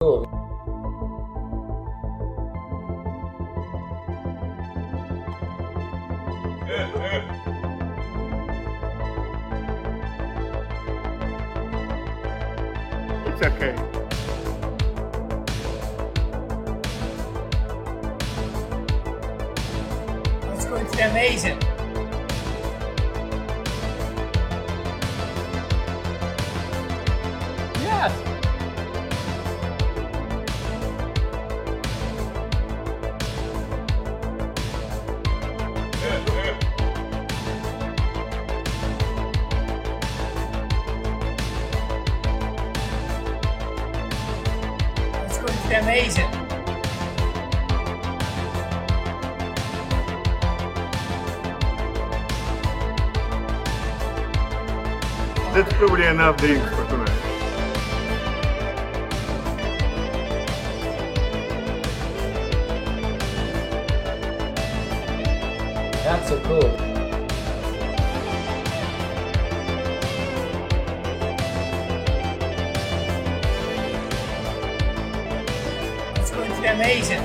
cool. It's okay. It's going to be amazing. Yes. It's going to be amazing. That's probably enough drinks for tonight. That's so cool. It's going to be amazing.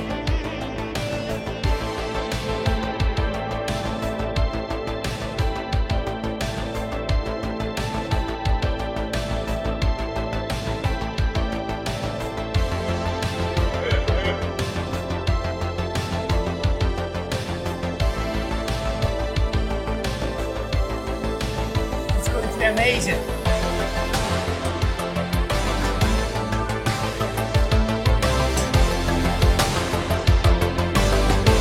It's going to be amazing.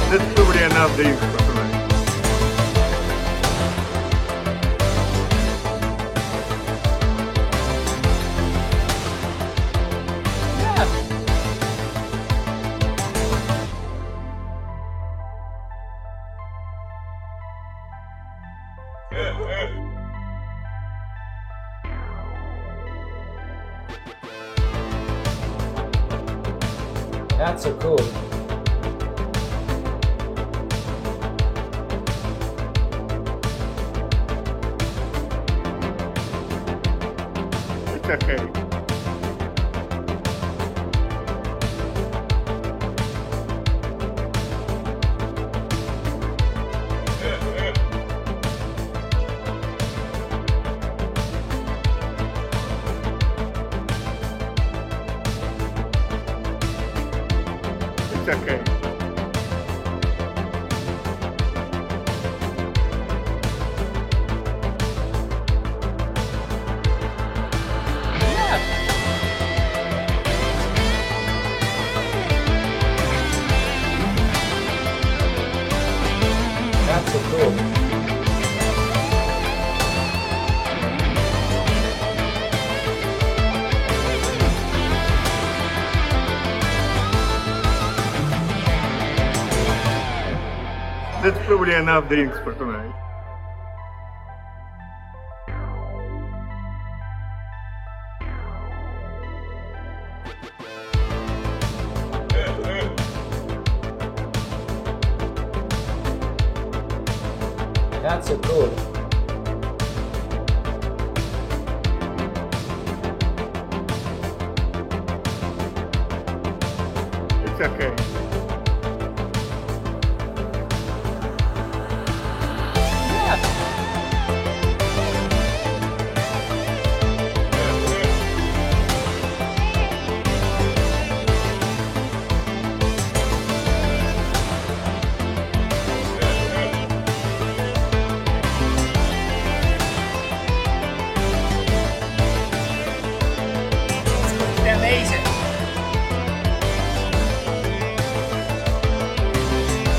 That's probably enough drinks for tonight. Yes. That's so cool. It's okay. It's okay. Yes. That's so cool. That's probably enough drinks for tonight. That's so cool. It's okay. Yes. It's going to be amazing.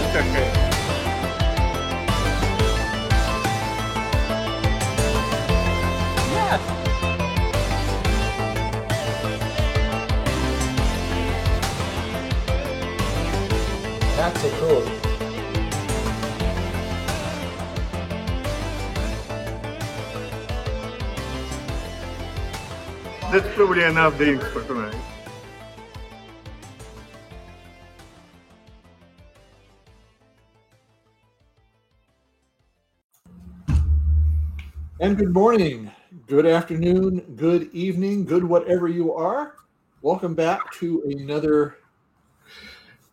It's okay. Yes. That's so cool. That's probably enough drinks for tonight. And good morning, good afternoon, good evening, good whatever you are. welcome back to another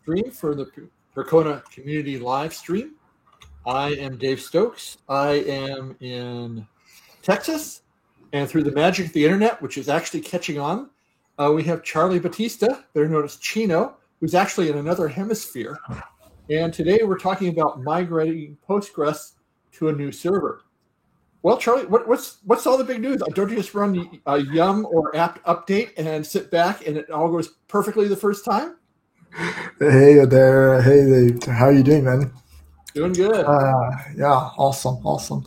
stream for the Percona Community Live stream. I am Dave Stokes. I am in Texas, and through the magic of the internet, which is actually catching on, we have Charlie Batista, better known as Chino, who's actually in another hemisphere. And today we're talking about migrating Postgres to a new server. Well, Charlie, what's all the big news? Don't you just run a yum or apt update and sit back and it all goes perfectly the first time? Hey there. Hey, Dave. How you doing, man? Doing good. Yeah, awesome.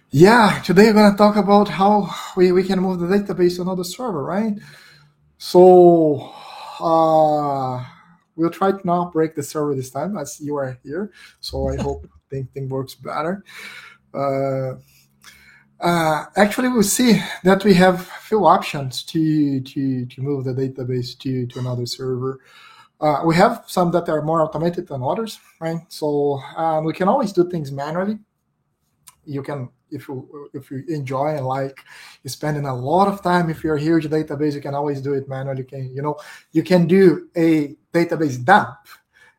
Yeah, today we're going to talk about how we can move the database to another server, right? So we'll try to not break the server this time as you are here. So I hope thing works better. Actually, we'll see that we have few options to move the database to another server. We have some that are more automated than others, right? So we can always do things manually. You can, if you enjoy and like spending a lot of time, if you're a huge database, you can always do it manually. You can do a database dump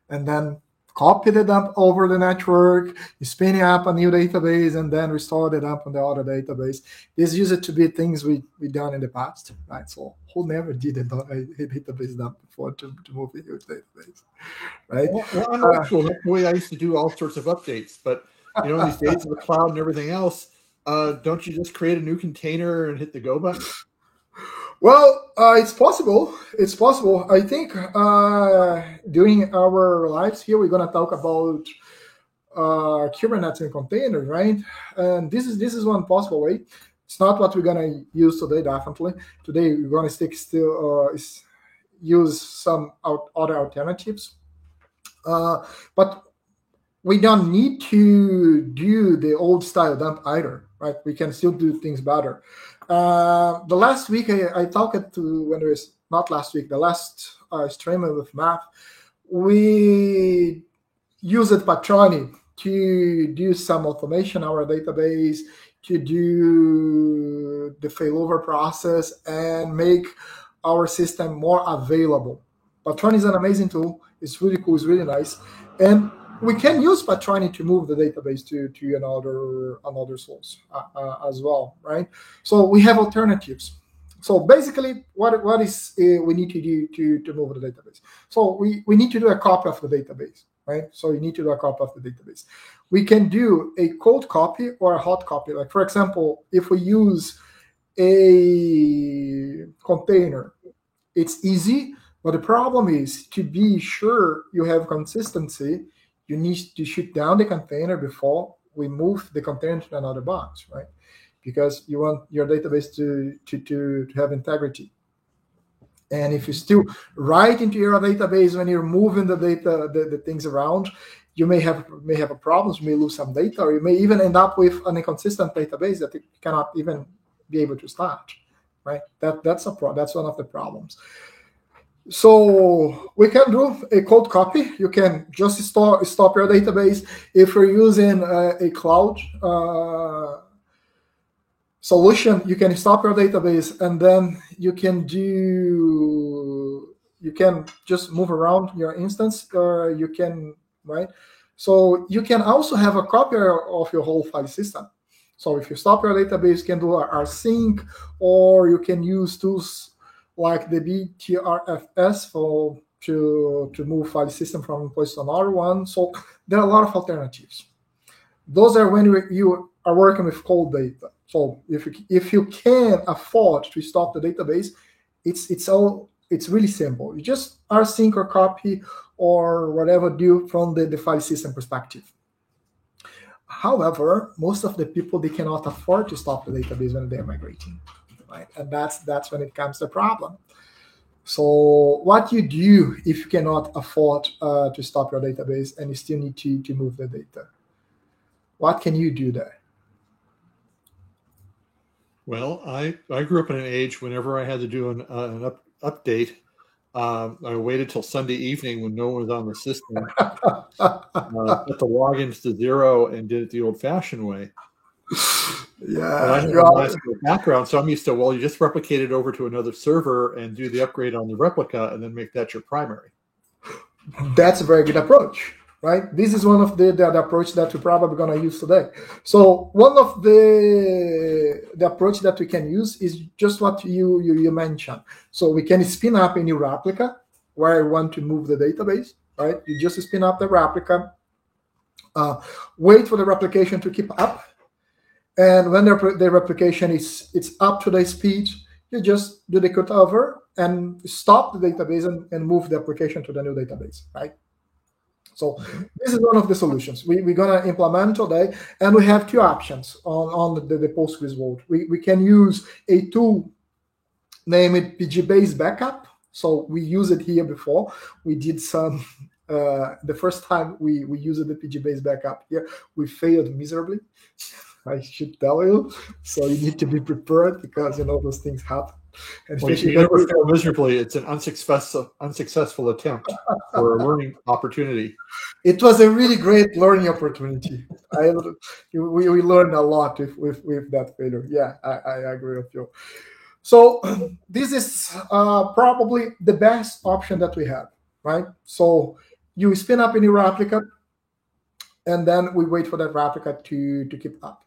and then copy the dump over the network, spinning up a new database, and then restore the dump on the other database. This used to be things we done in the past, right? So who never did a database dump before to move a huge database, right? Well, I'm old school. That's the way I used to do all sorts of updates. But these days of the cloud and everything else, don't you just create a new container and hit the go button? Well, it's possible. I think during our lives here, we're going to talk about Kubernetes and containers, right? And this is one possible way. It's not what we're going to use today, definitely. Today, we're going to use some other alternatives. But we don't need to do the old style dump either, right? We can still do things better. The last week I talked to, when it was not last week, the last stream with Matt, we used Patroni to do some automation in our database, to do the failover process and make our system more available. Patroni is an amazing tool. It's really cool. It's really nice. And we can use Patroni to move the database to another source as well, right? So we have alternatives. So basically, what is we need to do to move the database? So we need to do a copy of the database, right? So you need to do a copy of the database. We can do a cold copy or a hot copy. Like, for example, if we use a container, it's easy, but the problem is to be sure you have consistency, you need to shut down the container before we move the container to another box, right? Because you want your database to have integrity. And if you still write into your database when you're moving the data, the things around, you may have a problem. You may lose some data, or you may even end up with an inconsistent database that you cannot even be able to start, right? That's one of the problems. So we can do a cold copy. You can just stop your database. If you're using a cloud solution, you can stop your database, and then you can just move around your instance, or you can, right? So you can also have a copy of your whole file system. So if you stop your database, you can do rsync, or you can use tools like the BTRFS to move file system from one place to another one. So there are a lot of alternatives. Those are when you are working with cold data. So if you can afford to stop the database, it's really simple. You just rsync or copy or whatever do from the file system perspective. However, most of the people, they cannot afford to stop the database when they're migrating. Right? And that's when it comes to the problem. So what you do if you cannot afford to stop your database and you still need to move the data? What can you do there? Well, I grew up in an age whenever I had to do an update, I waited till Sunday evening when no one was on the system, put the logins to 0 and did it the old-fashioned way. But Yeah, I have a MySQL background, so I'm used to, well, you just replicate it over to another server and do the upgrade on the replica and then make that your primary. that's a very good approach, right? This is one of the approach that we're probably going to use today. So one of the approach that we can use is just what you mentioned. So we can spin up a new replica where I want to move the database, right? You just spin up the replica, wait for the replication to keep up. And when the replication it's up to the speed, you just do the cutover and stop the database and move the application to the new database, right? So this is one of the solutions we're going to implement today. And we have two options on the Postgres world. We can use a tool named PGBase Backup. So we used it here before. We did some, the first time we used the PGBase Backup here, we failed miserably. I should tell you. So you need to be prepared because, those things happen. And Well, you never fail miserably. It's an unsuccessful attempt for a learning opportunity. It was a really great learning opportunity. We learned a lot with that failure. Yeah, I agree with you. So this is probably the best option that we have, right? So you spin up a new replica, and then we wait for that replica to keep up.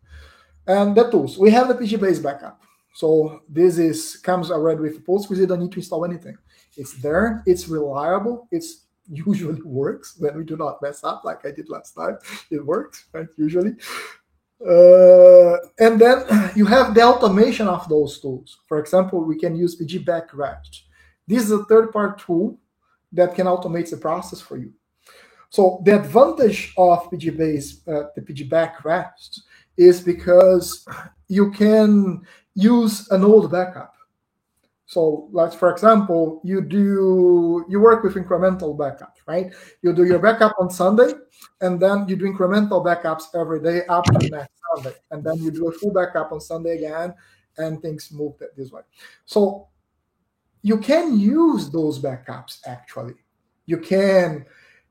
And the tools, we have the PGBase Backup. So this comes already with Postgres. You don't need to install anything. It's there. It's reliable. It usually works when we do not mess up like I did last time. It works, right? Usually. And then you have the automation of those tools. For example, we can use pgBackRest. This is a third-party tool that can automate the process for you. So the advantage of PGBase, the pgBackRest, is because you can use an old backup. So, like for example, you work with incremental backups, right? You do your backup on Sunday, and then you do incremental backups every day up to next Sunday, and then you do a full backup on Sunday again, and things move this way. So you can use those backups actually. You can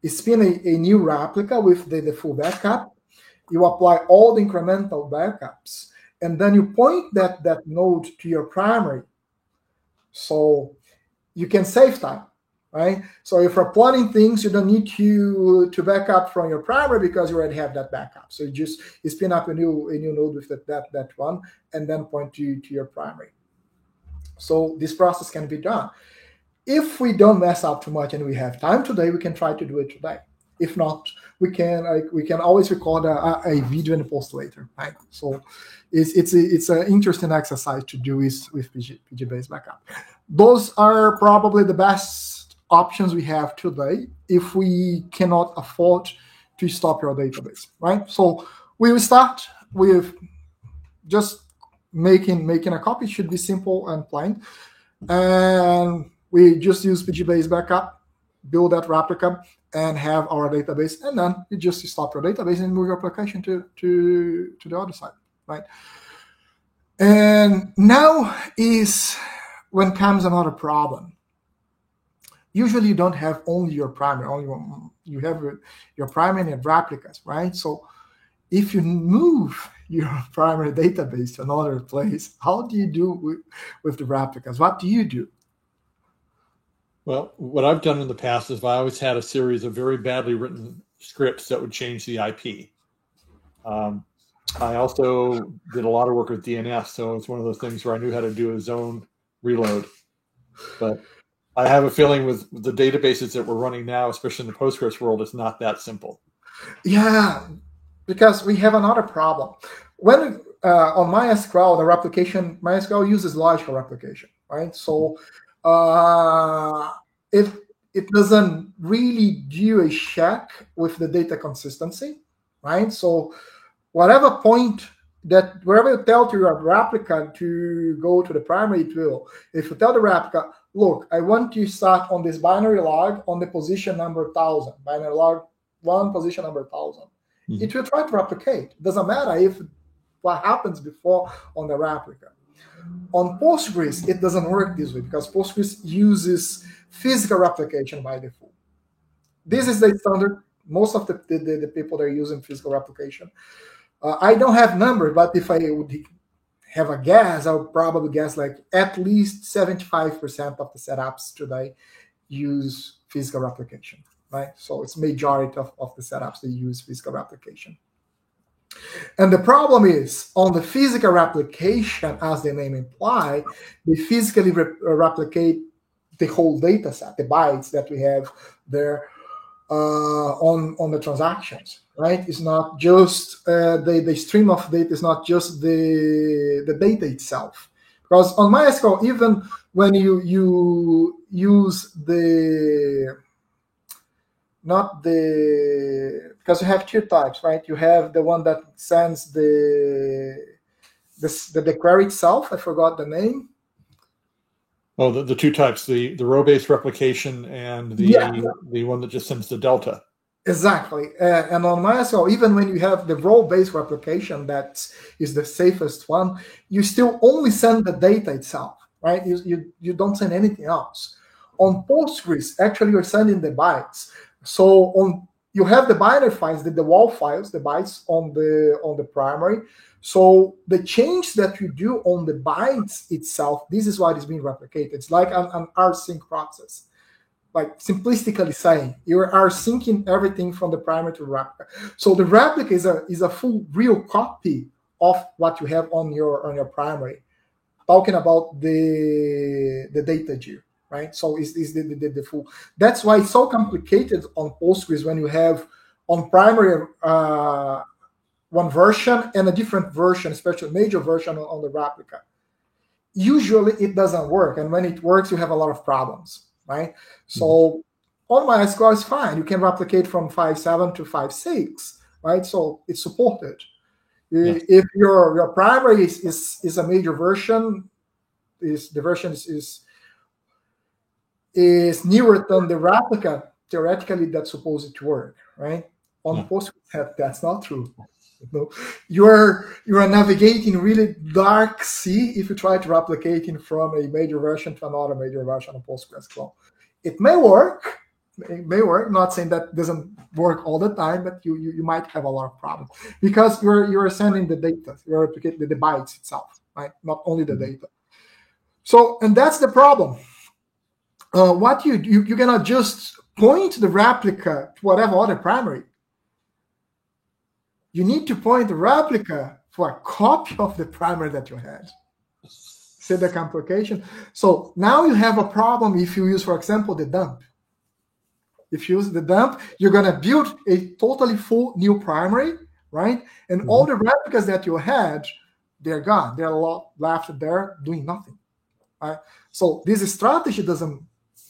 spin a new replica with the full backup. You apply all the incremental backups, and then you point that node to your primary. So you can save time, right? So if you're plotting things, you don't need to back up from your primary because you already have that backup. So you spin up a new node with that one, and then point to your primary. So this process can be done. If we don't mess up too much and we have time today, we can try to do it today. If not, we can always record a video and post later, right? So it's an interesting exercise to do with PGBase Backup. Those are probably the best options we have today if we cannot afford to stop your database, right? So we will start with just making a copy. It should be simple and plain, and we just use PGBase Backup, build that replica, and have our database, and then you just stop your database and move your application to the other side, right? And now is when comes another problem. Usually you don't have only your primary, you have your primary and replicas, right? So if you move your primary database to another place, how do you do with the replicas? What do you do? Well, what I've done in the past is I always had a series of very badly written scripts that would change the IP. I also did a lot of work with DNS, so it's one of those things where I knew how to do a zone reload. But I have a feeling with the databases that we're running now, especially in the Postgres world, it's not that simple. Yeah, because we have another problem. When on MySQL, the replication, MySQL uses logical replication, right? So it doesn't really do a check with the data consistency, right? So wherever you tell to your replica to go to the primary, it will. If you tell the replica, look, I want to start on this binary log on the position number 1000, binary log 1, position number 1000. Mm-hmm. It will try to replicate. It doesn't matter if what happens before on the replica. On Postgres, it doesn't work this way because Postgres uses physical replication by default. This is the standard. Most of the people that are using physical replication. I don't have numbers, but if I would have a guess, I would probably guess like at least 75% of the setups today use physical replication, right? So it's majority of the setups that use physical replication. And the problem is, on the physical replication, as the name implies, they physically replicate the whole data set, the bytes that we have there on the transactions, right? It's not just the stream of data is not just the data itself. Because on MySQL, even when you use because you have two types, right? You have the one that sends the query itself. I forgot the name. Oh, the two types, the row-based replication and the one that just sends the delta. Exactly. And on MySQL, even when you have the row-based replication, that is the safest one, you still only send the data itself, right? You don't send anything else. On Postgres, actually, you're sending the bytes. So you have the binary files, the WAL files, the bytes on the primary. So the change that you do on the bytes itself, this is what is being replicated. It's like an rsync process. Like simplistically saying, you are syncing everything from the primary to the replica. So the replica is a full real copy of what you have on your primary. Talking about the data geo, right? So it's the full. That's why it's so complicated on Postgres when you have on primary one version and a different version, especially major version on the replica. Usually it doesn't work, and when it works, you have a lot of problems, right? So on MySQL is fine. You can replicate from 5.7 to 5.6, right? So it's supported. Yeah. If your primary is a major version, the version is newer than the replica, theoretically that's supposed to work, right? On Postgres, that's not true. You're navigating really dark sea if you try to replicate it from a major version to another major version of PostgreSQL. It may work. I'm not saying that doesn't work all the time, but you might have a lot of problems because you're sending the data, you're replicating the bytes itself, right? Not only the data. So, and that's the problem. What you cannot just point the replica to whatever other primary. You need to point the replica for a copy of the primary that you had. See the complication? So now you have a problem if you use, for example, the dump. If you use the dump, you're going to build a totally full new primary, right? And all the replicas that you had, they're gone. They're left there doing nothing, right? So this strategy doesn't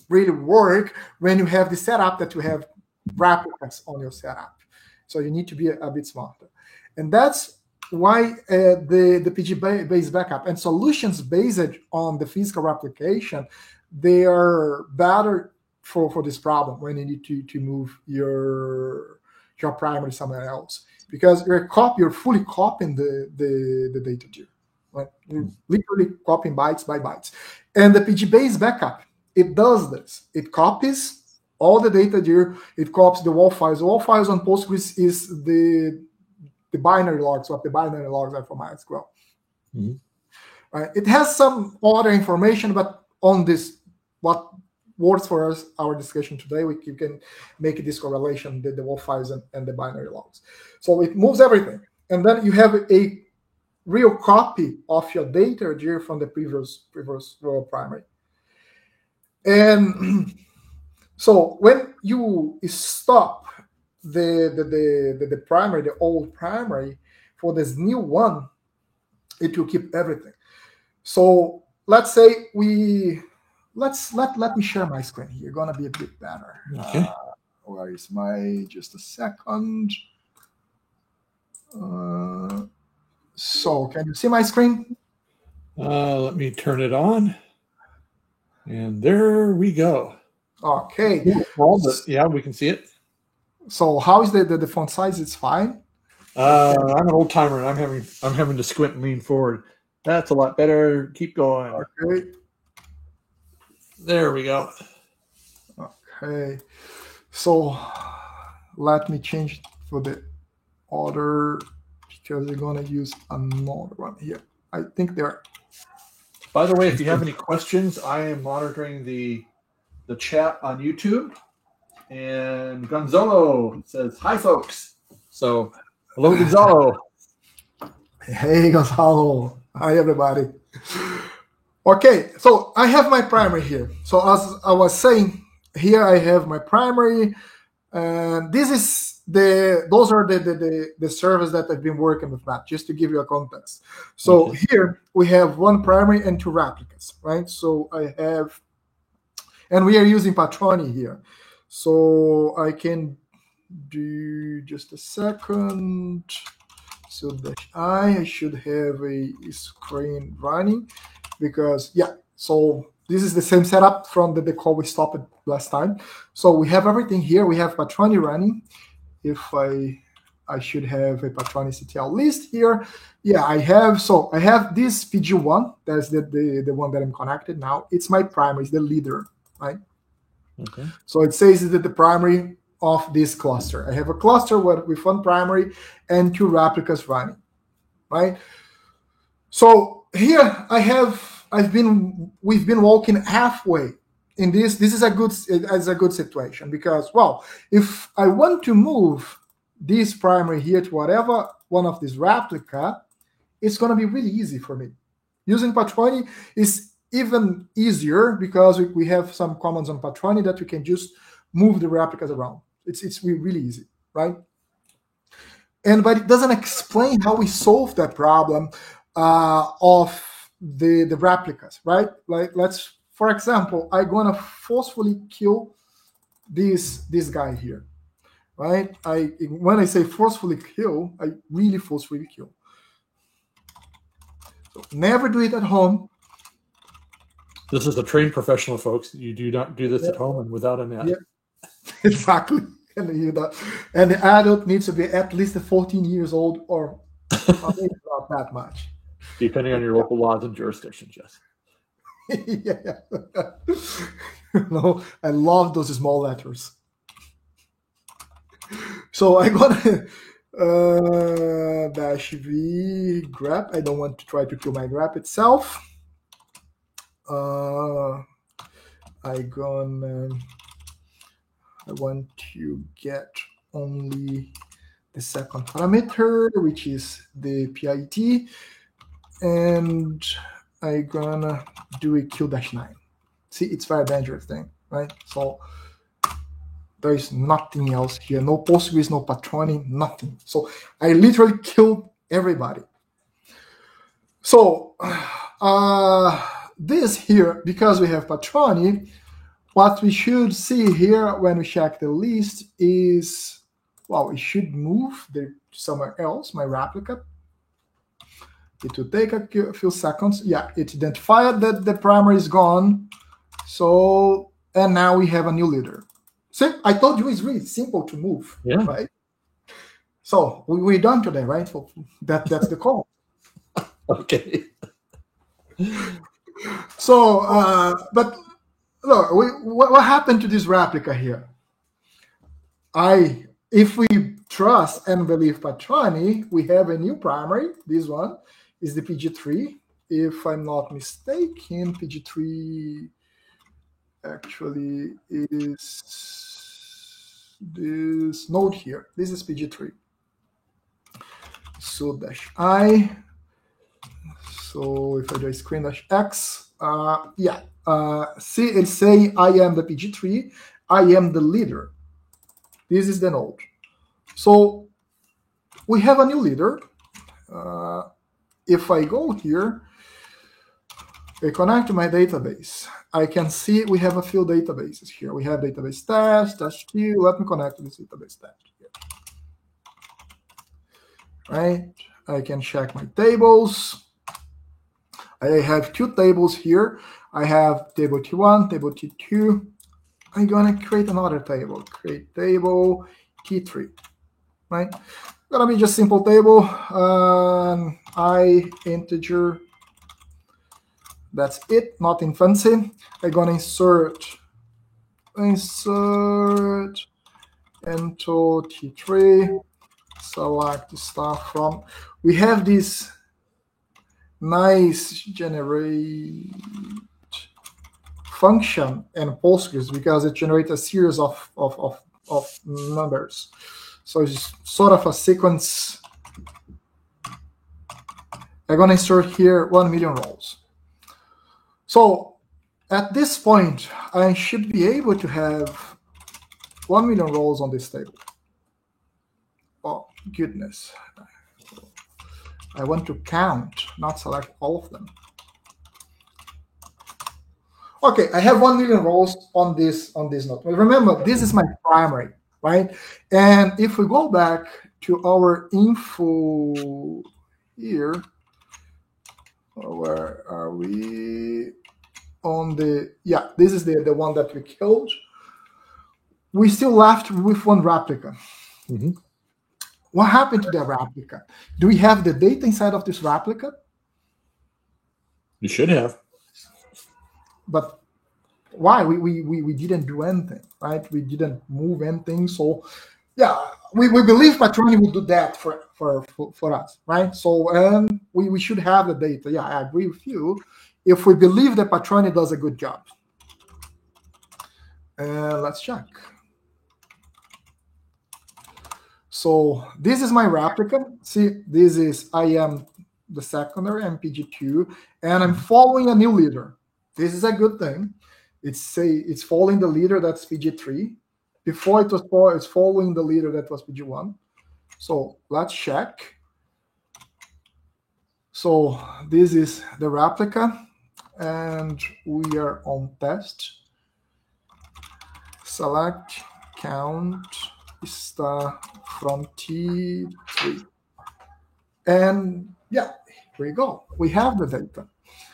really work when you have the setup that you have replicas on your setup. So you need to be a bit smarter. And that's why the PG-based backup and solutions based on the physical replication, they are better for this problem when you need to move your primary somewhere else. Because you're fully copying the data geo, right? You're literally copying bytes by bytes. And the PG-based backup, it does this. It copies all the data geo, it copies the WAL files. The WAL files on Postgres is the binary logs, what the binary logs are for MySQL. Right? It has some other information, but on this, what works for us, our discussion today, you can make this correlation, the WAL files and the binary logs. So it moves everything. And then you have a real copy of your data geo from the previous primary. And so when you stop the primary, the old primary, for this new one, it will keep everything. So let's say let me share my screen here. Gonna be a bit better. Okay. Where is just a second. So can you see my screen? Let me turn it on. And there we go. Okay. Yeah, we can see it. So how is the font size? It's fine. I'm an old timer and I'm having to squint and lean forward. That's a lot better. Keep going. Okay. There we go. Okay. So let me change for the other because we're gonna use another one here. I think there. By the way, if you have any questions, I am monitoring the chat on YouTube. And Gonzalo says, "Hi, folks." So, hello, Gonzalo. Hey, Gonzalo. Hi, everybody. Okay, so I have my primary here. So as I was saying, here I have my primary, and those are the servers that I've been working with, Matt, just to give you a context. So here we have one primary and two replicas, right? So I have, and we are using Patroni here. So I can do just a second. So that I should have a screen running because, yeah, so this is the same setup from the call we stopped last time. So we have everything here. We have Patroni running. If I should have a Patroni CTL list here. Yeah, I have this PG1. That's the one that I'm connected now. It's my primary, it's the leader, right? Okay. So it says that the primary of this cluster. I have a cluster with one primary and two replicas running, right? So here we've been walking halfway in this. This is a good situation because, well, if I want to move this primary here to whatever one of these replica, it's going to be really easy for me. Using Patroni is even easier because we have some commands on Patroni that we can just move the replicas around. It's really easy, right? But it doesn't explain how we solve that problem of the replicas, right? Like for example, I'm gonna forcefully kill this guy here, right? When I say forcefully kill, I really forcefully kill. So never do it at home. This is a trained professional, folks. You do not do this at home and without a net. Yeah. Exactly. And the adult needs to be at least 14 years old or maybe not that much. Depending on your local laws and jurisdictions, yes. Yeah. No, I love those small letters. So I got -v grep. I don't want to try to kill my grep itself. I want to get only the second parameter, which is the PIT, and I'm gonna do a Q-9. See, it's very dangerous thing, right? So there is nothing else here, no Postgres, no Patroni, nothing. So I literally killed everybody. So this here, because we have Patroni, what we should see here when we check the list is, well, we should move somewhere else, my replica. It will take a few seconds. Yeah, it identified that the primary is gone. So, and now we have a new leader. See, I told you it's really simple to move, right? So we're done today, right? So that's the call. Okay. So, but look, what happened to this replica here? If we trust and believe Patroni, we have a new primary. This one is the PG3. If I'm not mistaken, PG3 actually is this node here. This is PG3. So -I. So if I do a screen -x, see, it's saying I am the PG3, I am the leader. This is the node. So we have a new leader. If I go here, I connect to my database. I can see we have a few databases here. We have database test, -q. Let me connect to this database test here. Right? I can check my tables. I have two tables here. I have table T1, table T2. I'm going to create another table. Create table T3, right? Gonna be just simple table. I integer. That's it. Nothing fancy. I'm gonna insert into T3. Select the stuff from. we have this nice generate function in Postgres because it generates a series of numbers. So it's sort of a sequence. I'm going to insert here 1 million rows. So at this point, I should be able to have 1 million rows on this table. Oh, goodness. I want to count, not select all of them. Okay, I have 1 million rows on this node. But remember, this is my primary, right? And if we go back to our info here, where are we? On the, yeah, this is the one that we killed. We still left with one replica. Mm-hmm. What happened to that replica? Do we have the data inside of this replica? You should have. But why? We didn't do anything, right? We didn't move anything. So yeah, we believe Patroni will do that for us, right? So we should have the data. Yeah, I agree with you. If we believe that Patroni does a good job. Let's check. So this is my replica. See, this is, I am the secondary, I'm PG2, and I'm following a new leader. This is a good thing. It's following the leader that's PG3. Before it was it's following the leader that was PG1. So let's check. So this is the replica, and we are on test. Select, count, star from T3. And yeah, here we go. We have the data.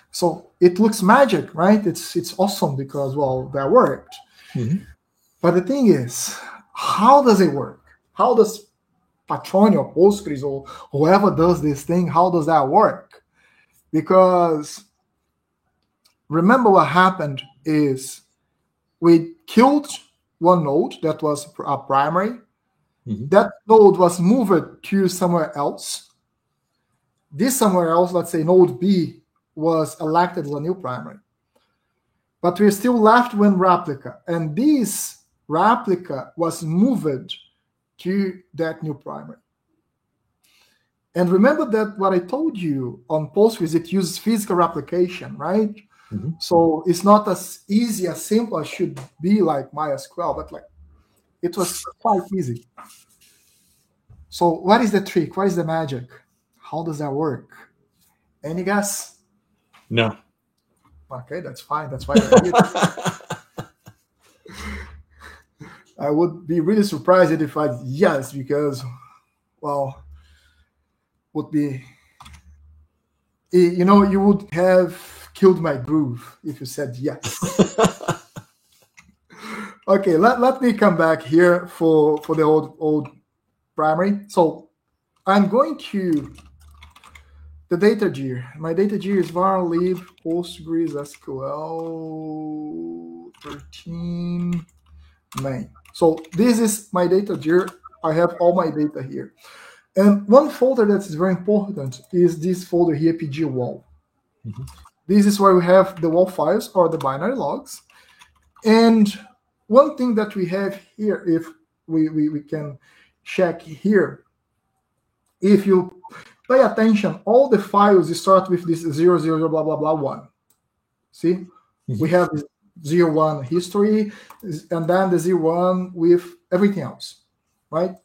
So it looks magic, right? It's awesome because, well, that worked. Mm-hmm. But the thing is, how does it work? How does Patroni or Postgres or whoever does this thing, how does that work? Because remember what happened is we killed one node that was a primary. Mm-hmm. That node was moved to somewhere else. This somewhere else, let's say node B, was elected as a new primary. But we're still left with replica. And this replica was moved to that new primary. And remember that what I told you on Postgres, it uses physical replication, right? Mm-hmm. So it's not as easy, as simple as should be like MySQL, but like it was quite easy. So what is the trick? What is the magic? How does that work? Any guess? No. Okay, that's fine. That's why I would be really surprised if I yes, because, well, would be, you know, you would have killed my groove if you said yes. Okay, let me come back here for the old primary. So I'm going to the data gear. My data gear is var lib Postgres SQL 13 main. So this is my data gear. I have all my data here. And one folder that is very important is this folder here, pgwall. Mm-hmm. This is where we have the wall files or the binary logs. And one thing that we have here, if we can check here, if you pay attention, all the files start with this 0, 0, blah, blah, blah, 1. See? Mm-hmm. We have this 0, 1 history, and then the 0, 1 with everything else, right?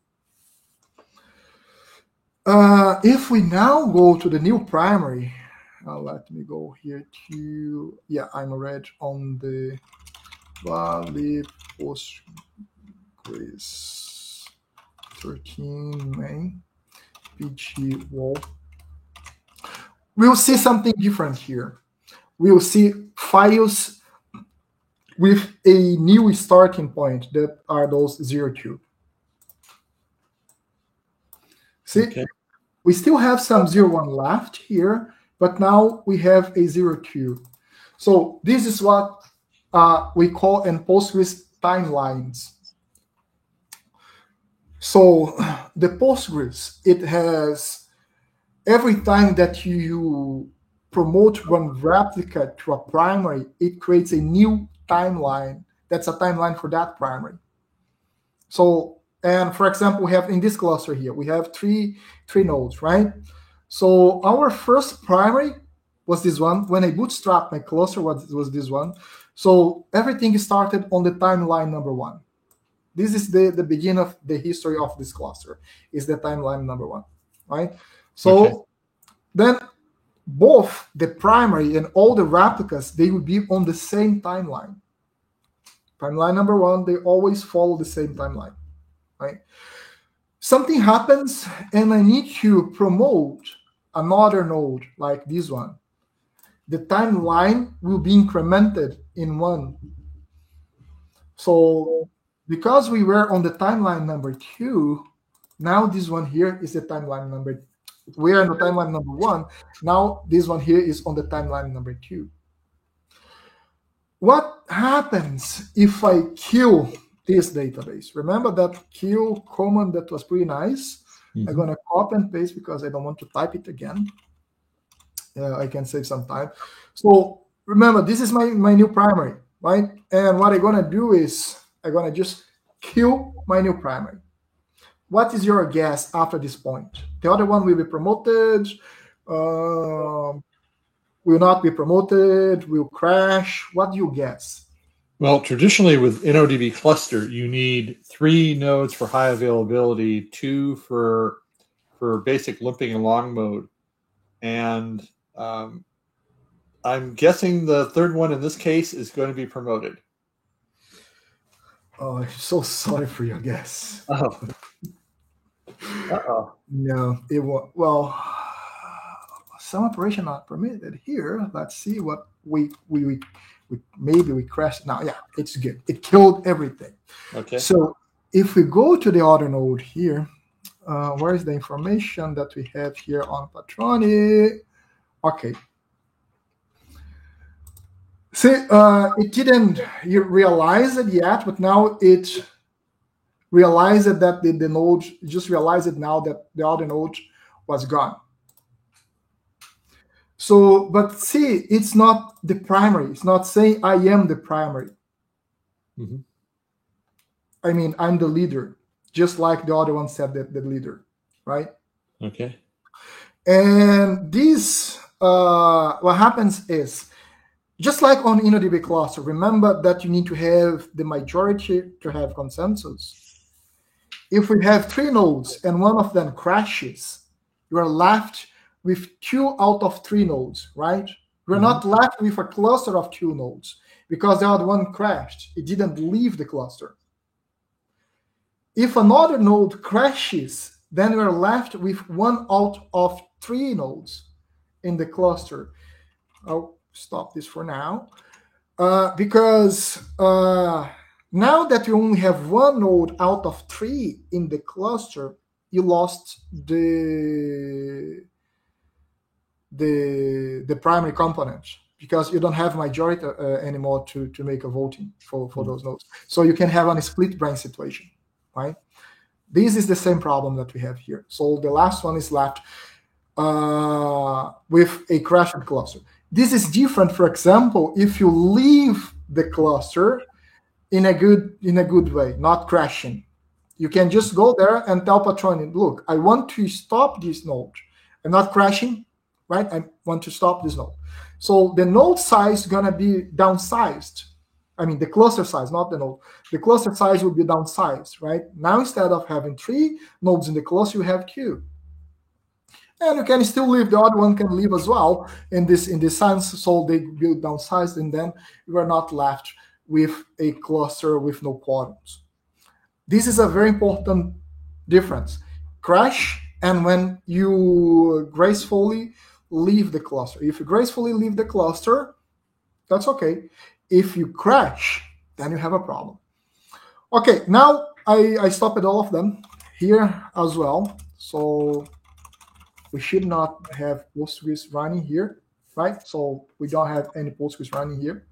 If we now go to the new primary, let me go here to, yeah, I'm already on the lib Postgres 13 main pg wall. We'll see something different here. We'll see files with a new starting point that are those 0, 2. See, okay. We still have some 0, 1 left here, but now we have a 0, 2. So this is what we call in Postgres timelines. So the Postgres, it has every time that you promote one replica to a primary, it creates a new timeline. That's a timeline for that primary. So, and for example, we have in this cluster here, we have three nodes, right? So our first primary was this one. When I bootstrapped my cluster, was this one. So everything started on the timeline number 1. This is the beginning of the history of this cluster, is the timeline number 1, right? So then both the primary and all the replicas, they will be on the same timeline. Timeline number 1, they always follow the same timeline, right? Something happens and I need to promote another node like this one. The timeline will be incremented in 1. So because we were on the timeline number 2, now this one here is the timeline number. We are on the timeline number 1. Now this one here is on the timeline number 2. What happens if I kill this database? Remember that kill command that was pretty nice? I'm going to copy and paste because I don't want to type it again. I can save some time. So remember, this is my new primary, right? And what I'm going to do is I'm going to just kill my new primary. What is your guess after this point? The other one will be promoted, will not be promoted, will crash. What do you guess? Well, traditionally with InnoDB cluster, you need 3 nodes for high availability, 2 for basic limping and long mode. And I'm guessing the third one in this case is going to be promoted. Oh, I'm so sorry for your guess. Oh. Uh-oh. No, it was, well, some operation not permitted here. Let's see what we maybe we crashed. Now, yeah, it's good. It killed everything. Okay. So if we go to the other node here, where is the information that we have here on Patroni? Okay. See, it didn't realize it yet, but now it realized that the node, just realized it now that the other node was gone. So, but see, it's not the primary. It's not saying I am the primary. I mean, I'm the leader, just like the other one said that the leader, right? Okay. And this, what happens is, just like on InnoDB cluster, remember that you need to have the majority to have consensus. If we have 3 nodes and one of them crashes, you are left with 2 out of 3 nodes, right? We're not left with a cluster of 2 nodes because the other one crashed. It didn't leave the cluster. If another node crashes, then we're left with 1 out of 3 nodes in the cluster. I'll stop this for now. Because now that you only have 1 node out of 3 in the cluster, you lost the primary component because you don't have majority anymore to make a voting for those nodes. So you can have a split brain situation, right? This is the same problem that we have here. So the last one is left with a crashed cluster. This is different, for example, if you leave the cluster in a good way, not crashing. You can just go there and tell Patroni, look, I want to stop this node. I'm not crashing, right? I want to stop this node. So the node size is going to be downsized. I mean, the cluster size, not the node. The cluster size will be downsized, right? Now, instead of having 3 nodes in the cluster, you have 2. And you can still leave, the other one can leave as well in this sense, so they will downsized, and then you are not left with a cluster with no quorums. This is a very important difference. Crash and when you gracefully leave the cluster. If you gracefully leave the cluster, that's okay. If you crash, then you have a problem. Okay, now I stopped all of them here as well. So we should not have Postgres running here, right? So we don't have any Postgres running here.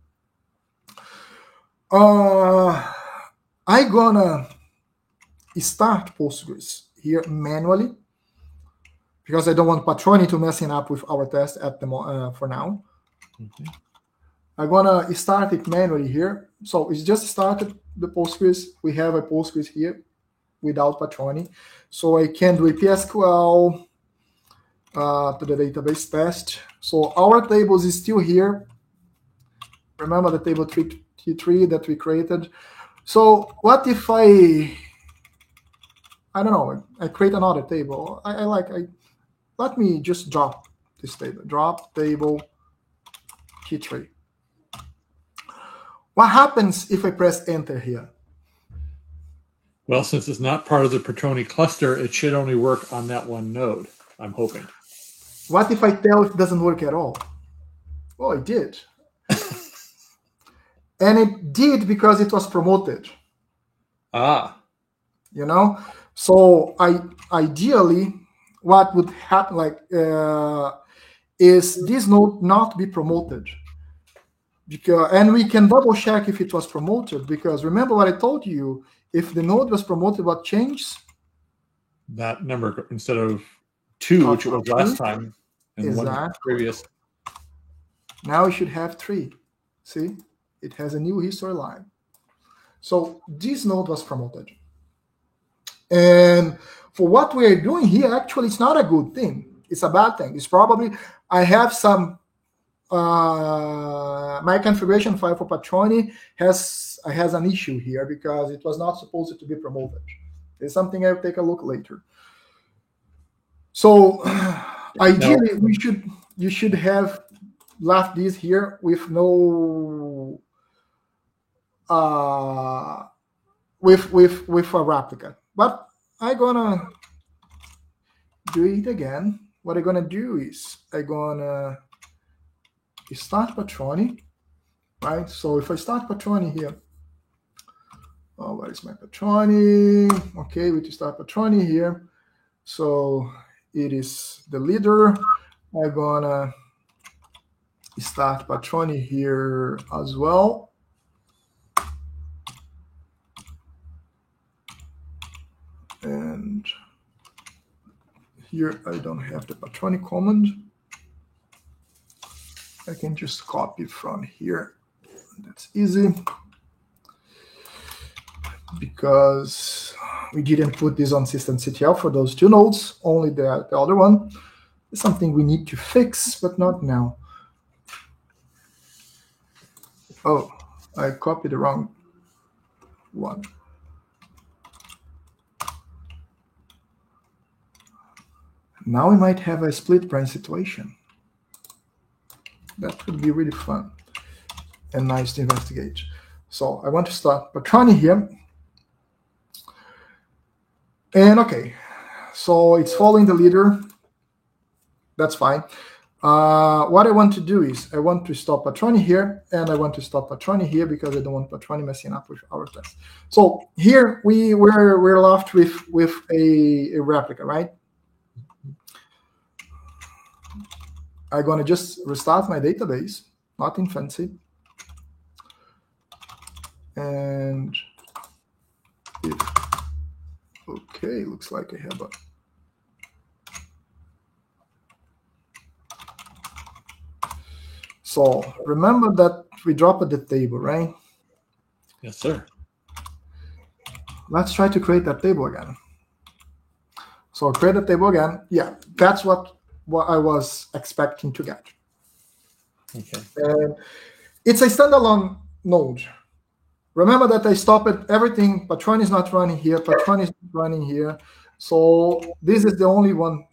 I'm gonna start Postgres here manually. because I don't want Patroni to messing up with our test at the for now. Okay. I'm gonna start it manually here. So it's just started the Postgres. We have a Postgres here without Patroni. So I can do a PSQL to the database test. So our tables is still here. Remember the table T3 that we created. So what if I don't know, I create another table. Let me just drop this table. Drop table T3. What happens if I press enter here? Well, since it's not part of the Patroni cluster, it should only work on that one node, I'm hoping. What if I tell it doesn't work at all? Oh, it did. And it did because it was promoted. Ah. You know? So ideally, what would happen is this node not be promoted. And we can double check if it was promoted, because remember what I told you, if the node was promoted, what changed? That number, instead of 2, which it was last time, and exactly. 1 previous. Now we should have 3. See? It has a new history line. So this node was promoted. And for what we are doing here, actually, it's not a good thing. It's a bad thing. It's probably, I have some, my configuration file for Patroni has an issue here because it was not supposed to be promoted. It's something I'll take a look later. So ideally, you should have left this here with no with a replica. But I'm gonna do it again. What I'm gonna do is I'm gonna start Patroni, right? So if I start Patroni here, oh, where is my Patroni? Okay, we just start Patroni here. So it is the leader. I'm gonna start Patroni here as well. And here I don't have the Patroni command. I can just copy from here. That's easy. Because we didn't put this on systemctl for those 2 nodes, only the other one. It's something we need to fix, but not now. Oh, I copied the wrong one. Now we might have a split brain situation. That would be really fun and nice to investigate. So I want to start Patroni here. And okay, so it's following the leader. That's fine. What I want to do is I want to stop Patroni here, and I want to stop Patroni here because I don't want Patroni messing up with our test. So here we're left with a replica, right? I'm going to just restart my database, nothing fancy. And okay, looks like I have a So remember that we dropped the table, right? Yes, sir. Let's try to create that table again. So create the table again. Yeah, that's what I was expecting to get. Okay. And it's a standalone node. Remember that I stopped everything. Patroni is not running here. Patroni is not running here. So this is the only one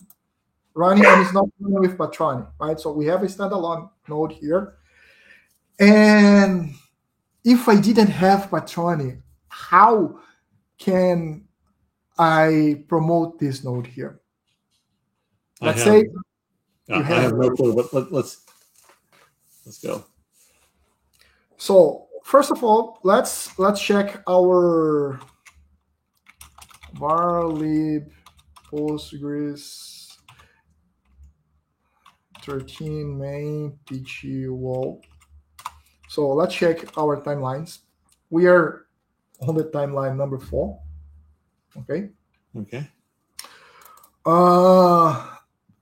running, and it's not running with Patroni, right? So we have a standalone node here. And if I didn't have Patroni, how can I promote this node here? Let's say I have no clue, but let's go. So first of all, let's check our varlib Postgres 13 main pg wall. So let's check our timelines. We are on the timeline number 4. Okay. Okay.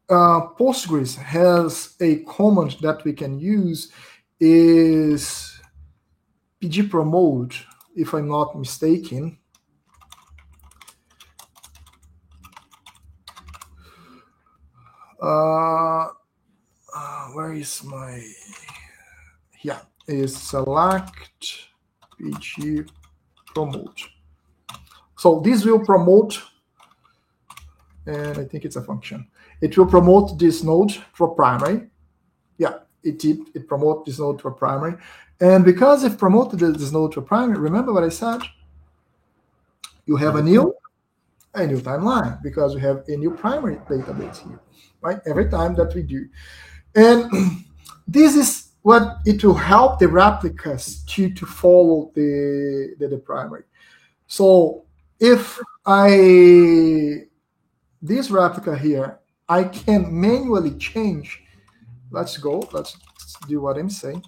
Postgres has a command that we can use is pgpromote, if I'm not mistaken. Where is my, yeah, is select pgpromote. So this will promote, and I think it's a function. It will promote this node to a primary. Yeah, it did. It promoted this node to a primary. And because it promoted this node to a primary, remember what I said? You have a new timeline because we have a new primary database here, right? Every time that we do. And this is what it will help the replicas to follow the primary. So if this replica here, I can manually change. Let's do what I'm saying.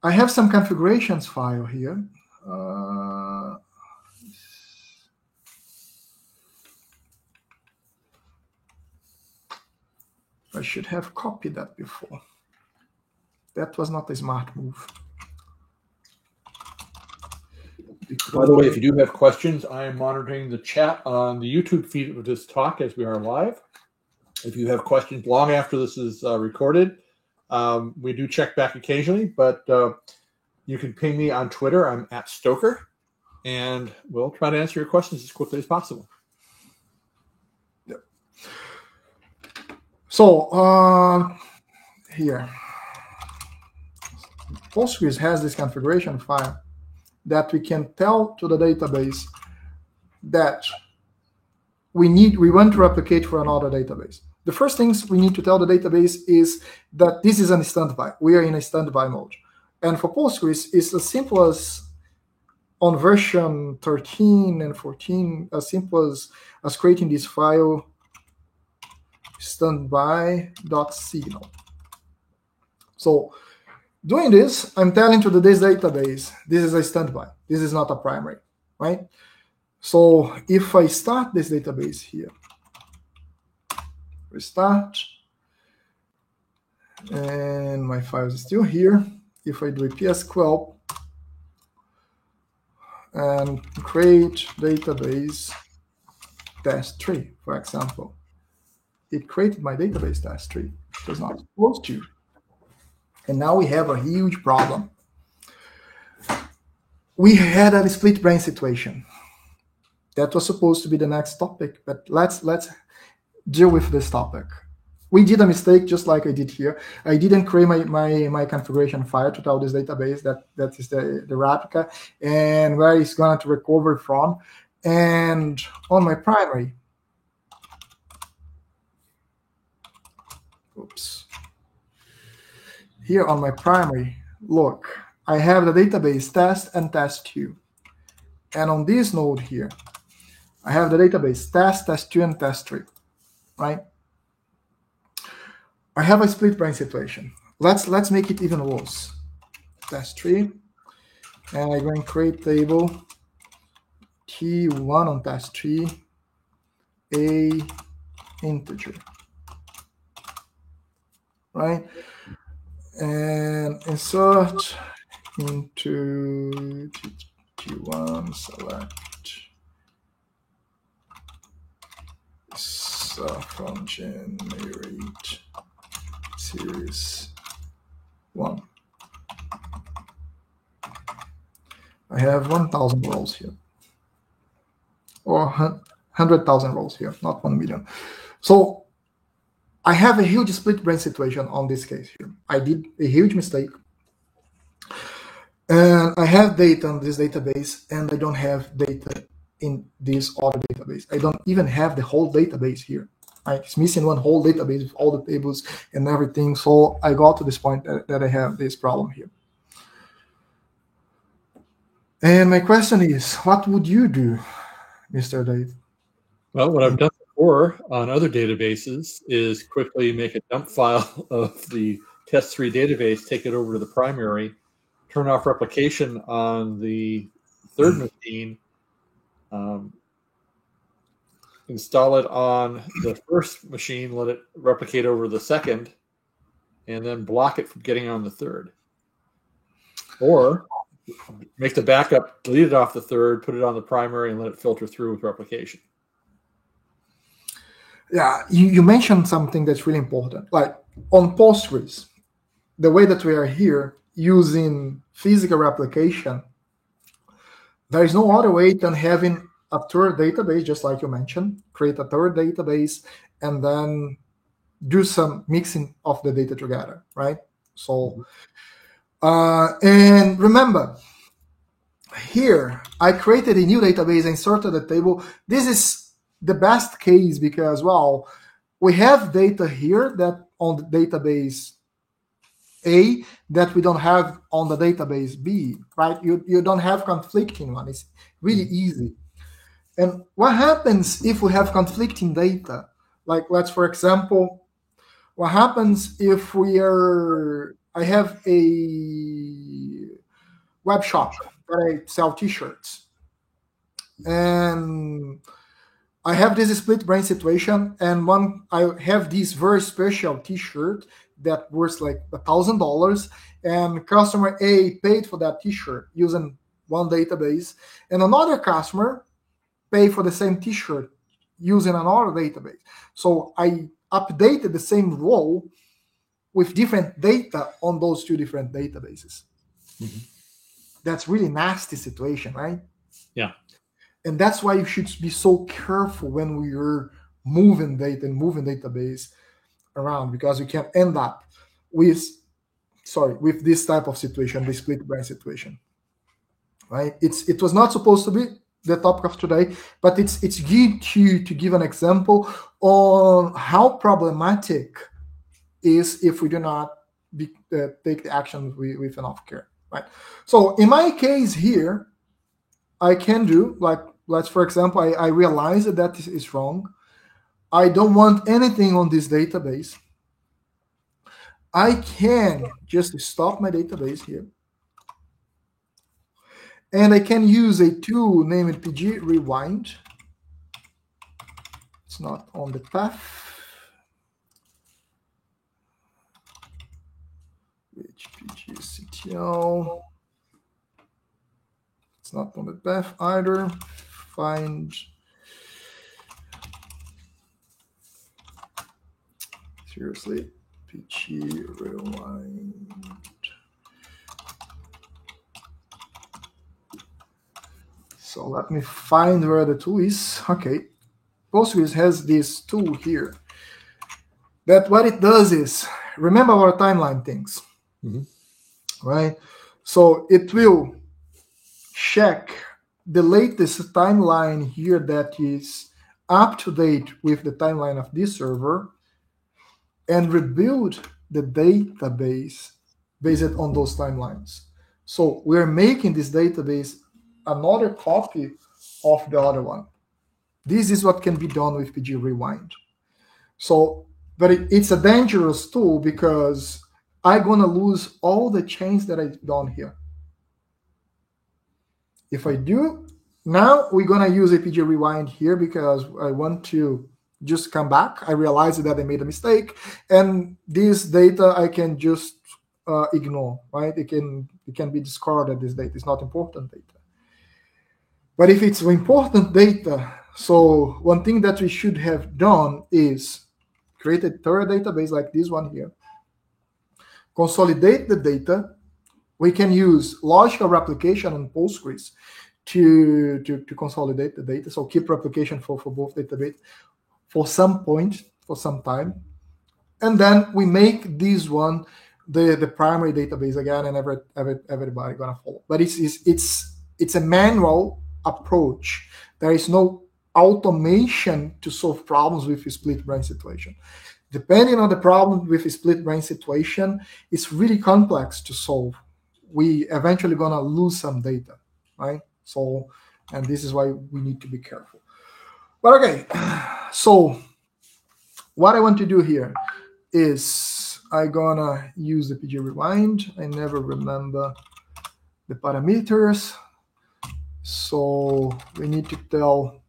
I have some configurations file here. I should have copied that before. That was not a smart move. By the way, if you do have questions, I am monitoring the chat on the YouTube feed of this talk as we are live. If you have questions long after this is recorded, we do check back occasionally, but you can ping me on Twitter. I'm at Stoker, and we'll try to answer your questions as quickly as possible. Yep. So here, Postgres has this configuration file that we can tell to the database that we want to replicate for another database. The first things we need to tell the database is that this is a standby. We are in a standby mode. And for Postgres, it's as simple as on version 13 and 14, as simple as creating this file standby.signal. So doing this, I'm telling to this database, this is a standby. This is not a primary, right? So if I start this database here, restart, and my file is still here. If I do a psql and create database test3, for example, it created my database test3. It was not supposed to. And now we have a huge problem. We had a split brain situation. That was supposed to be the next topic, but let's deal with this topic. We did a mistake, just like I did here. I didn't create my configuration file to tell this database that is the replica and where it's going to recover from. And on my primary, oops. Here on my primary, look, I have the database test and test2. And on this node here, I have the database test, test2, and test3, right? I have a split brain situation. Let's make it even worse. Test3, and I'm going to create table T1 on test3, a integer, right? And insert into T1 select from generate series 1. I have 1,000 rows here, or 100,000 rows here, not 1 million. So I have a huge split brain situation on this case here. I did a huge mistake. And I have data on this database, and I don't have data in this other database. I don't even have the whole database here. It's missing one whole database with all the tables and everything. So I got to this point that I have this problem here. And my question is, what would you do, Mr. Dave? Well, what I've done before on other databases is quickly make a dump file of the test3 database, take it over to the primary, turn off replication on the third machine, install it on the first machine, let it replicate over the second, and then block it from getting on the third. Or make the backup, delete it off the third, put it on the primary, and let it filter through with replication. Yeah, you mentioned something that's really important. Like on Postgres, the way that we are here using physical replication, there is no other way than having a third database, just like you mentioned, create a third database, and then do some mixing of the data together, right? So, and remember, here I created a new database, inserted a table. This is the best case because, well, we have data here that on the database A that we don't have on the database B, right? You don't have conflicting one. It's really easy. And what happens if we have conflicting data? Like, let's, for example, what happens if I have a web shop that I sell t-shirts, and I have this split brain situation, and I have this very special t-shirt that worth like $1,000, and customer A paid for that t-shirt using one database, and another customer paid for the same t-shirt using another database. So I updated the same role with different data on those two different databases. Mm-hmm. That's really nasty situation, right? Yeah. And that's why you should be so careful when we are moving data and moving database around, because you can end up with this type of situation, the split brain situation, right? It was not supposed to be the topic of today, but it's good to give an example on how problematic is if we do not take the action with enough care, right? So in my case here, I can do, like, let's, for example, I realize that is wrong. I don't want anything on this database. I can just stop my database here. And I can use a tool named PG Rewind. It's not on the path. Which PGCTL. It's not on the path either. Find. Seriously, PG Rewind. So let me find where the tool is. Okay, Postgres has this tool here. That what it does is, remember our timeline things, right? So it will check the latest timeline here that is up to date with the timeline of this server and rebuild the database based on those timelines. So we're making this database another copy of the other one. This is what can be done with PG Rewind. So, but it's a dangerous tool because I'm gonna lose all the change that I've done here. If I do, now we're gonna use a PG Rewind here because I want to just come back. I realized that I made a mistake, and this data I can just ignore, right? It can be discarded. This data is not important data. But if it's important data, so one thing that we should have done is create a third database like this one here, consolidate the data. We can use logical replication on Postgres to consolidate the data. So keep replication for both database for some point, for some time. And then we make this one the primary database again, and everybody gonna follow. But it's a manual approach. There is no automation to solve problems with a split brain situation. Depending on the problem with a split brain situation, it's really complex to solve. We eventually gonna lose some data, right? So, and this is why we need to be careful. But okay, so what I want to do here is I'm gonna use the PG Rewind. I never remember the parameters. So we need to tell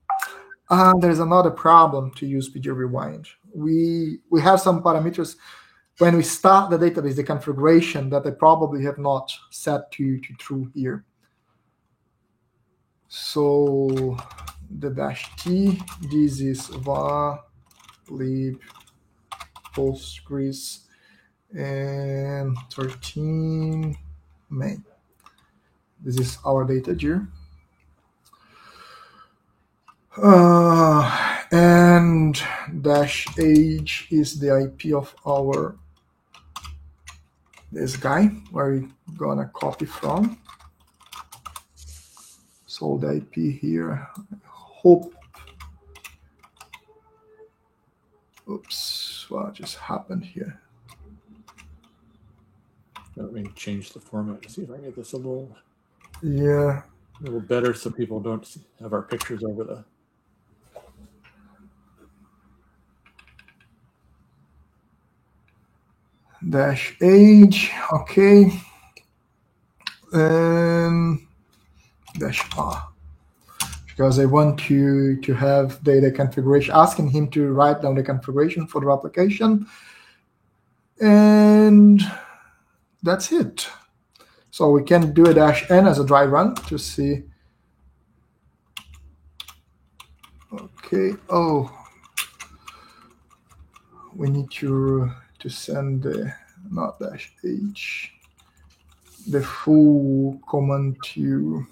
There's another problem to use PG Rewind. We have some parameters when we start the database, the configuration that I probably have not set to true here. So the -t, this is var lib Postgres and 13 main. This is our data here. And -age is the IP of this guy where we're gonna copy from. So the IP here, I hope. Oops, what just happened here? Let me change the format to see if I can get this a little Yeah. better so people don't have our pictures over the. -age, okay. And -r. Because I want to have data configuration, asking him to write down the configuration for the application. And that's it. So we can do a -n as a dry run to see. Okay. Oh, we need to send the not -h, the full command to.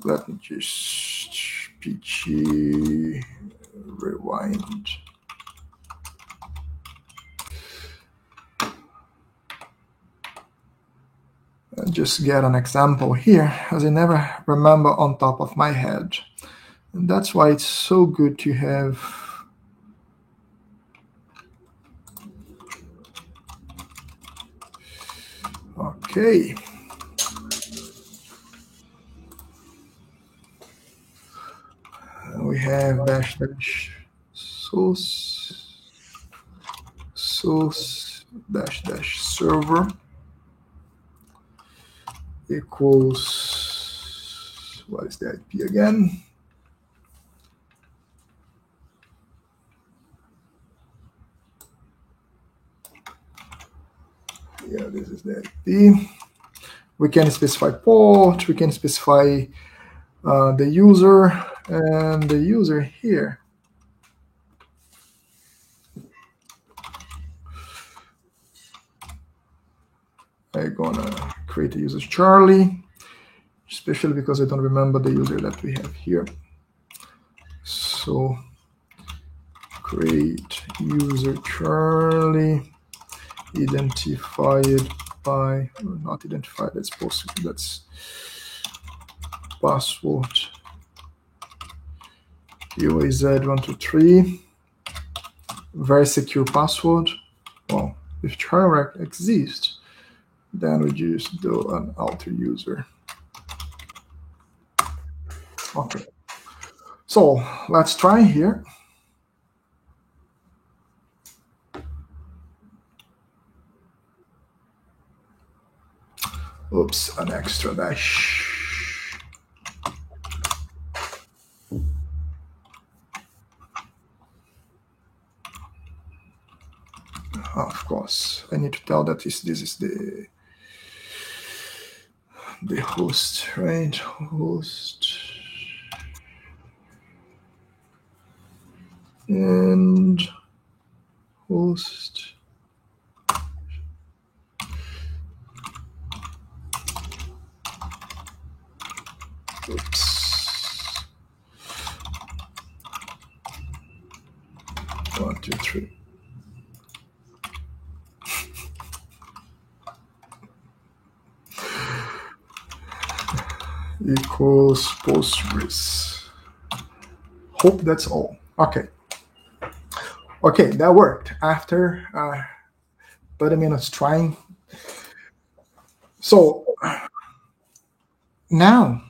Let me just PG rewind. And just get an example here, as I never remember on top of my head. And that's why it's so good to have okay. We have source server equals, what is the IP again? Yeah, this is the IP. We can specify port, we can specify the user, and the user here. I'm gonna create a user Charlie, especially because I don't remember the user that we have here. So create user Charlie, identified by, not identified, that's possible, that's password UAZ123, very secure password. Well, if Charlie exists, then we just do an alter user. Okay, so let's try here. Oops, an extra dash. Of course, I need to tell that this is the host, right? Host and host. Oops. 1, 2, 3. Equals Postgres. Hope that's all. Okay. Okay, that worked after 30 minutes trying. So now,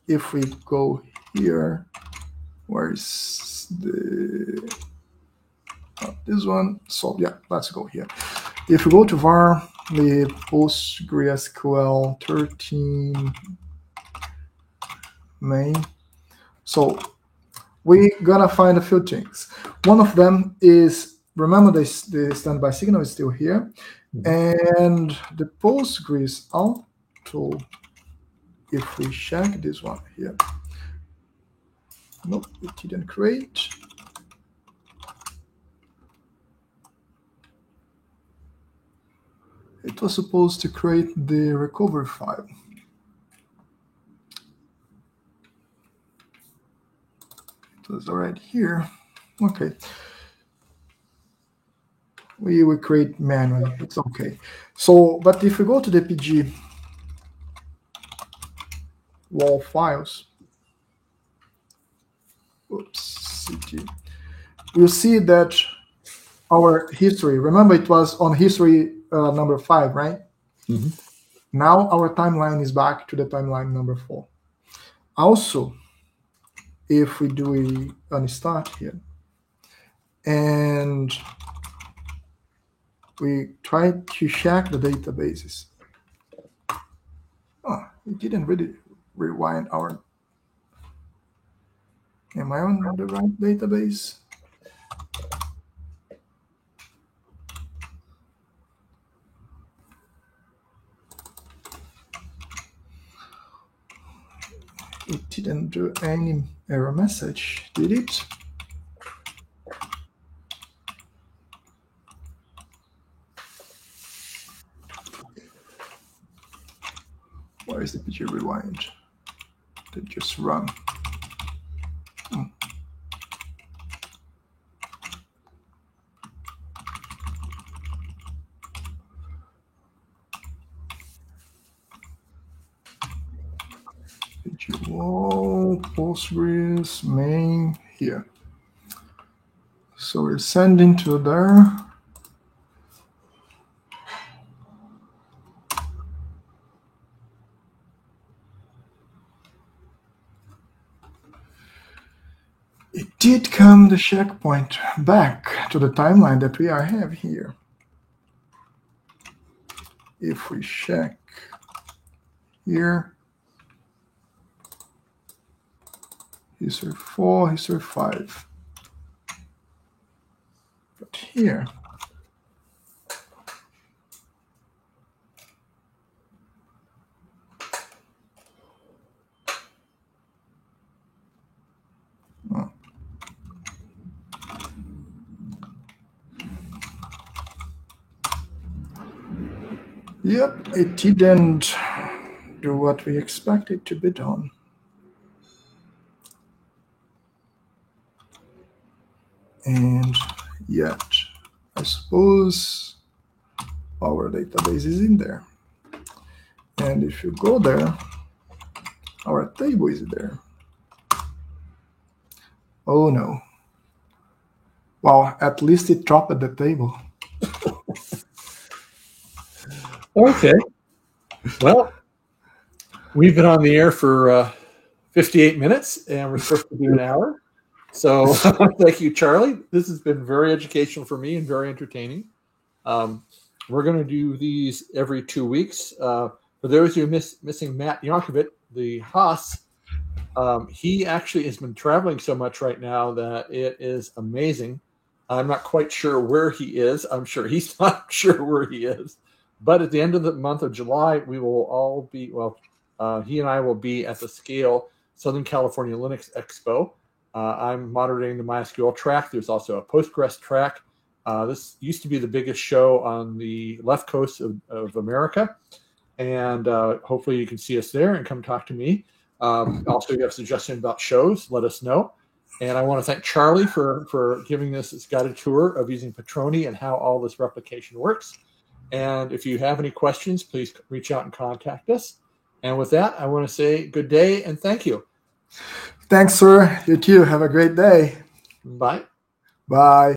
if we go here, where's the this one? So yeah, let's go here. If we go to var lib PostgreSQL 13 main, so we're gonna find a few things. One of them is, remember the standby signal is still here, and the Postgres auto. If we check this one here, nope, it didn't create. It was supposed to create the recovery file. It was already here. Okay. We will create manually. It's okay. So, but if we go to the PG wall files, CT, you'll see that our history, remember it was on history number 5, right? Mm-hmm. Now our timeline is back to the timeline number 4. Also, if we do a unstart here, and we try to check the databases. Oh, it didn't really rewind our. Am I on the right database? It didn't do any error message, did it? Where is the PG rewind? They just run. PG wall, Postgres, main here. So we're sending to there. It did come the checkpoint back to the timeline that we have here. If we check here, history 4, history 5. But here, yep, it didn't do what we expected to be done. And yet, I suppose our database is in there. And if you go there, our table is there. Oh no. Well, at least it dropped the table. Okay. Well, we've been on the air for 58 minutes, and we're supposed to do an hour. So thank you, Charlie. This has been very educational for me and very entertaining. We're going to do these every 2 weeks. For those who are missing Matt Yankovic, the Haas, he actually has been traveling so much right now that it is amazing. I'm not quite sure where he is. I'm sure he's not sure where he is. But at the end of the month of July, we will all be, he and I will be at the Scale Southern California Linux Expo. I'm moderating the MySQL track. There's also a Postgres track. This used to be the biggest show on the left coast of America. And hopefully you can see us there and come talk to me. Also, if you have suggestions about shows, let us know. And I want to thank Charlie for giving us this guided tour of using Patroni and how all this replication works. And if you have any questions, please reach out and contact us. And with that, I want to say good day and thank you. Thanks, sir. You too. Have a great day. Bye. Bye.